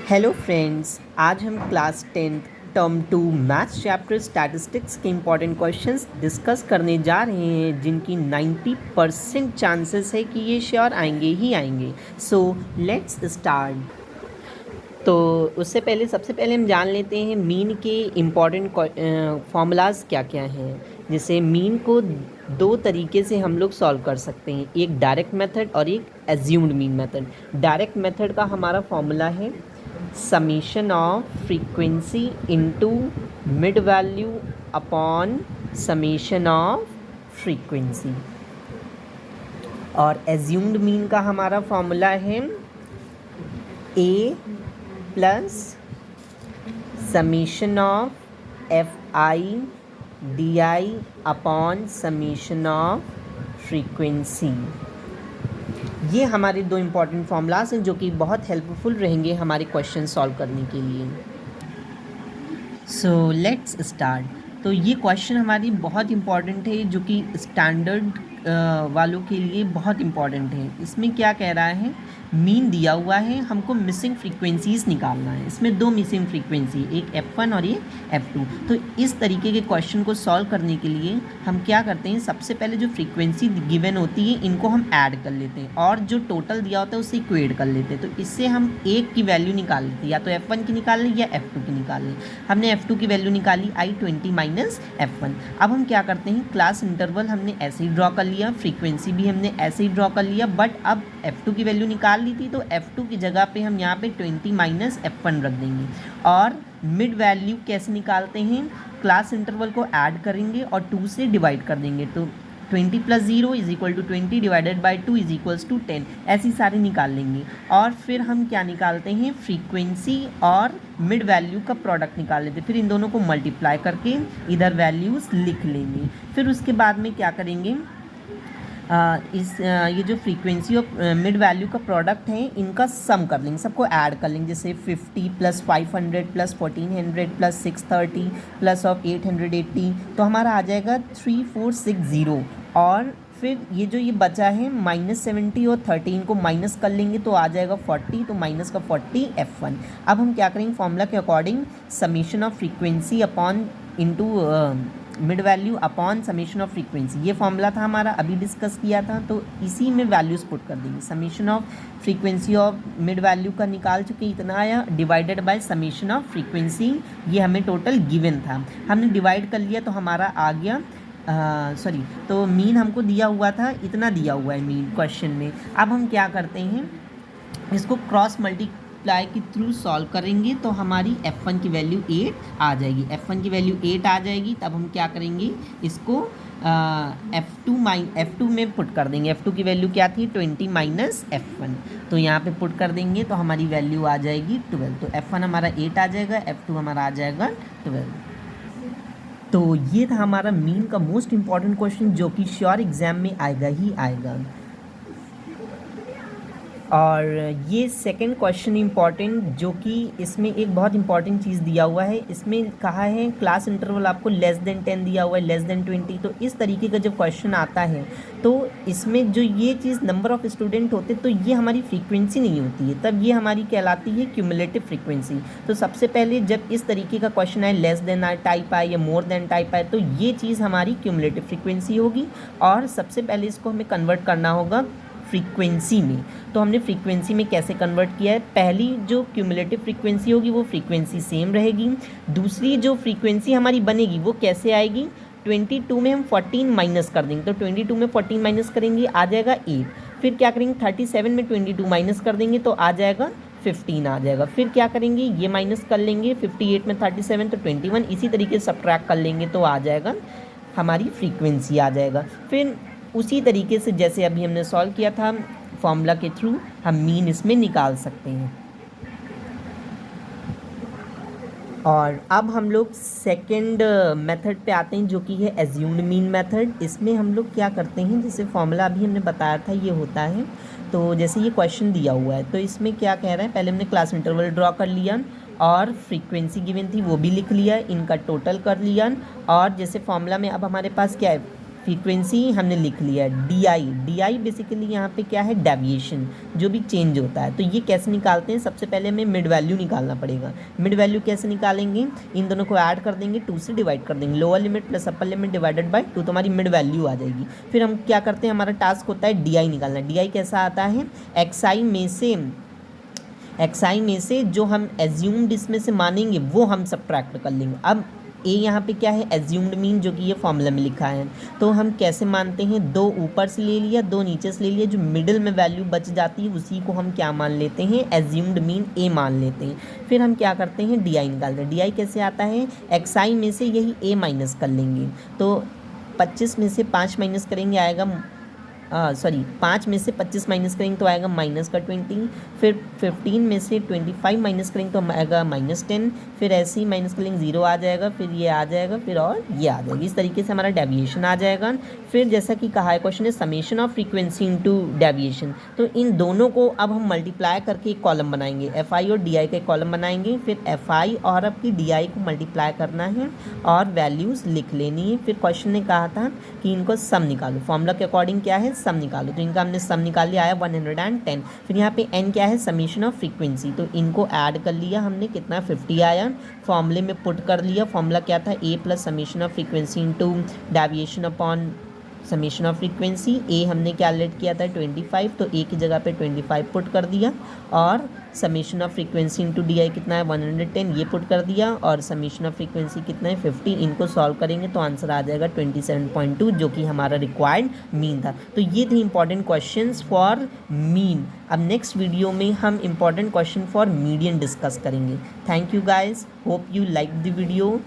Hello friends, आज हम class 10 term 2 maths chapter statistics के इम्पॉर्टेंट क्वेश्चंस डिस्कस करने जा रहे हैं जिनकी 90% चांसेस है कि ये श्योर आएंगे ही आएंगे। So let's start. तो उससे पहले सबसे पहले हम जान लेते हैं मीन के इम्पॉर्टेंट फॉर्मूलाज क्या क्या हैं। जैसे मीन को दो तरीके से हम लोग सॉल्व कर सकते हैं, एक डायरेक्ट मेथड और एक assumed mean method. Direct method का हमारा फॉर्मूला है summation of frequency into mid value upon summation of frequency. और एज्यूम्ड मीन का हमारा फॉर्मूला है A plus summation of f i d i upon summation of frequency. ये हमारे दो इम्पॉर्टेंट फॉर्मूलाज हैं जो कि बहुत हेल्पफुल रहेंगे हमारे क्वेश्चन सॉल्व करने के लिए। So let's start. तो ये क्वेश्चन हमारी बहुत इम्पॉर्टेंट है जो कि स्टैंडर्ड वालों के लिए बहुत इम्पॉर्टेंट है। इसमें क्या कह रहा है, मीन दिया हुआ है, हमको मिसिंग फ्रीक्वेंसीज निकालना है। इसमें दो मिसिंग फ्रीक्वेंसी, एक F1 और एक F2। तो इस तरीके के क्वेश्चन को सॉल्व करने के लिए हम क्या करते हैं, सबसे पहले जो फ्रीक्वेंसी गिवन होती है इनको हम ऐड कर लेते हैं और जो टोटल दिया होता है उससे इक्वेट कर लेते हैं। तो इससे हम एक की वैल्यू निकाल लेते हैं, या तो F1 की निकाल लें या F2 की निकाल लें। हमने F2 की वैल्यू निकाली I20 माइनस F1। अब हम क्या करते हैं, क्लास इंटरवल हमने ऐसे ही ड्रॉ कर लिया, फ्रीक्वेंसी भी हमने ऐसे ही ड्रॉ कर लिया, बट अब F2 की वैल्यू निकाल ली थी तो F2 की जगह पे हम यहाँ पे 20 माइनस F1 रख देंगे। और मिड वैल्यू कैसे निकालते हैं, क्लास इंटरवल को ऐड करेंगे और 2 से डिवाइड कर देंगे। तो 20 plus 0 is equal to 20 divided by 2 is equals to 10, ऐसी सारी निकाल लेंगे। और फिर हम क्या निकालते हैं, फ्रीक्वेंसी और मिड वैल्यू का प्रोडक्ट निकाल लेते हैं। फिर इन दोनों को मल्टीप्लाई करके इधर वैल्यूज़ लिख लेंगे। फिर उसके बाद में क्या करेंगे, ये जो फ्रीक्वेंसी और मिड वैल्यू का प्रोडक्ट है इनका सम कर लेंगे, सबको ऐड कर लेंगे। जैसे 50 plus 500 plus 1400 plus 630 plus of 880, तो हमारा आ जाएगा 3460। और फिर ये जो ये बचा है -70 और 13 को माइनस कर लेंगे तो आ जाएगा 40, तो माइनस का 40 F1। अब हम क्या करेंगे, फॉर्मूला के according summation of frequency upon into mid value upon summation of frequency, ये फॉर्मूला था हमारा, अभी डिस्कस किया था। तो इसी में वैल्यूज़ पुट कर देंगे। Summation of frequency of mid value का निकाल चुके, इतना आया, divided by summation of frequency, ये हमें टोटल गिवन था, हमने डिवाइड कर लिया तो हमारा आ गया तो मीन हमको दिया हुआ था, इतना दिया हुआ है मीन क्वेश्चन में। अब हम क्या करते हैं, इसको क्रॉस मल्टीप्लाई के थ्रू सॉल्व करेंगे तो हमारी F1 की वैल्यू 8 आ जाएगी। F1 की वैल्यू 8 आ जाएगी, तब हम क्या करेंगे, इसको F2 में पुट कर देंगे। F2 की वैल्यू क्या थी, 20 माइनस F1, तो यहाँ पे पुट कर देंगे तो हमारी वैल्यू आ जाएगी 12। तो F1 हमारा 8 आ जाएगा, F2 हमारा आ जाएगा 12। तो ये था हमारा मीन का मोस्ट इम्पॉर्टेंट क्वेश्चन जो कि श्योर एग्जाम में आएगा ही आएगा। और ये सेकंड क्वेश्चन इम्पॉर्टेंट, जो कि इसमें एक बहुत इंपॉर्टेंट चीज़ दिया हुआ है। इसमें कहा है क्लास इंटरवल आपको लेस देन 10 दिया हुआ है, लेस देन 20। तो इस तरीके का जब क्वेश्चन आता है तो इसमें जो ये चीज़ नंबर ऑफ़ स्टूडेंट होते तो ये हमारी फ्रीक्वेंसी नहीं होती है, तब ये हमारी कहलाती है क्यूमुलेटिव फ्रीक्वेंसी। तो सबसे पहले जब इस तरीके का क्वेश्चन आए, लेस देन टाइप आए या मोर देन टाइप आए, तो ये चीज़ हमारी क्यूमुलेटिव फ्रीक्वेंसी होगी। और सबसे पहले इसको हमें कन्वर्ट करना होगा फ्रीक्वेंसी में। तो हमने फ्रीक्वेंसी में कैसे कन्वर्ट किया है, पहली जो क्यूमुलेटिव फ्रीक्वेंसी होगी वो फ्रीक्वेंसी सेम रहेगी। दूसरी जो फ्रीक्वेंसी हमारी बनेगी वो कैसे आएगी, 22 में हम 14 माइनस कर देंगे। तो 22 में 14 माइनस करेंगे, आ जाएगा 8। फिर क्या करेंगे, 37 में 22 माइनस कर देंगे तो आ जाएगा 15 आ जाएगा। फिर क्या करेंगे, ये माइनस कर लेंगे, 58 में 37 तो 21, इसी तरीके से सब्ट्रैक्ट कर लेंगे तो आ जाएगा हमारी फ्रीक्वेंसी आ जाएगा। फिर उसी तरीके से जैसे अभी हमने सॉल्व किया था फॉर्मूला के थ्रू, हम मीन इसमें निकाल सकते हैं। और अब हम लोग सेकंड मेथड पे आते हैं जो कि है एज्यूम्ड मीन मेथड। इसमें हम लोग क्या करते हैं, जैसे फॉर्मूला अभी हमने बताया था ये होता है। तो जैसे ये क्वेश्चन दिया हुआ है तो इसमें क्या कह रहा है, पहले हमने क्लास इंटरवल ड्रॉ कर लिया और फ्रीक्वेंसी गिवन थी वो भी लिख लिया, इनका टोटल कर लिया। और जैसे फॉर्मूला में अब हमारे पास क्या है, फ्रीक्वेंसी हमने लिख लिया है। डी बेसिकली यहाँ पे क्या है, डेविएशन, जो भी चेंज होता है। तो ये कैसे निकालते हैं, सबसे पहले हमें मिड वैल्यू निकालना पड़ेगा। मिड वैल्यू कैसे निकालेंगे, इन दोनों को ऐड कर देंगे, 2 से डिवाइड कर देंगे, lower limit plus upper limit divided by 2, तो हमारी मिड वैल्यू आ जाएगी। फिर हम क्या करते हैं, हमारा टास्क होता है डी निकालना। डी कैसा आता है, एक्सआई में से जो हम एज्यूम्ड इसमें से मानेंगे वो हम सब्ट्रैक्ट कर लेंगे। अब ए यहाँ पे क्या है, एज्यूम्ड मीन, जो कि ये फॉर्मूला में लिखा है। तो हम कैसे मानते हैं, 2 ऊपर से ले लिया, 2 नीचे से ले लिया, जो मिडिल में वैल्यू बच जाती है उसी को हम क्या मान लेते हैं, एज्यूम्ड मीन ए मान लेते हैं। फिर हम क्या करते हैं, डी निकालते हैं। डी कैसे आता है, एक्सआई में से यही ए माइनस कर लेंगे। तो 25 में से 5 माइनस करेंगे, आएगा 5 में से 25 माइनस करेंगे तो आएगा माइनस का 20। फिर 15 में से 25 माइनस करेंगे तो आएगा -10। फिर ऐसे ही माइनस करेंगे 0 आ जाएगा, फिर ये आ जाएगा, फिर और ये आ जाएगी। इस तरीके से हमारा डेविएशन आ जाएगा। फिर जैसा कि कहा है क्वेश्चन है summation of frequency into deviation, तो इन दोनों को अब हम मल्टीप्लाई करके एक कॉलम बनाएंगे, FI और DI का एक कॉलम बनाएंगे। फिर FI और आपकी DI को मल्टीप्लाई करना है और वैल्यूज़ लिख लेनी है। फिर क्वेश्चन ने कहा था कि इनको सम निकालो, फॉर्मूला के अकॉर्डिंग क्या है, सम निकालो। तो इनका हमने सम निकाल लिया, आया 110। फिर यहाँ पे n क्या है, समेशन ऑफ फ्रीक्वेंसी, तो इनको ऐड कर लिया हमने, कितना 50 आया। फॉर्मूले में पुट कर लिया, फॉर्मूला क्या था, a plus summation of frequency into deviation upon summation of frequency. A हमने कैलकुलेट किया था 25, तो ए की जगह पे 25 पुट कर दिया, और summation of frequency into D कितना है 110, ये पुट कर दिया, और समेशन ऑफ फ्रीक्वेंसी कितना है 50। इनको सॉल्व करेंगे तो आंसर आ जाएगा 27.2, जो कि हमारा रिक्वायर्ड मीन था। तो ये थे इंपॉर्टेंट क्वेश्चंस फॉर मीन। अब नेक्स्ट वीडियो में हम important question for median discuss करेंगे। Thank you guys, hope you like the video.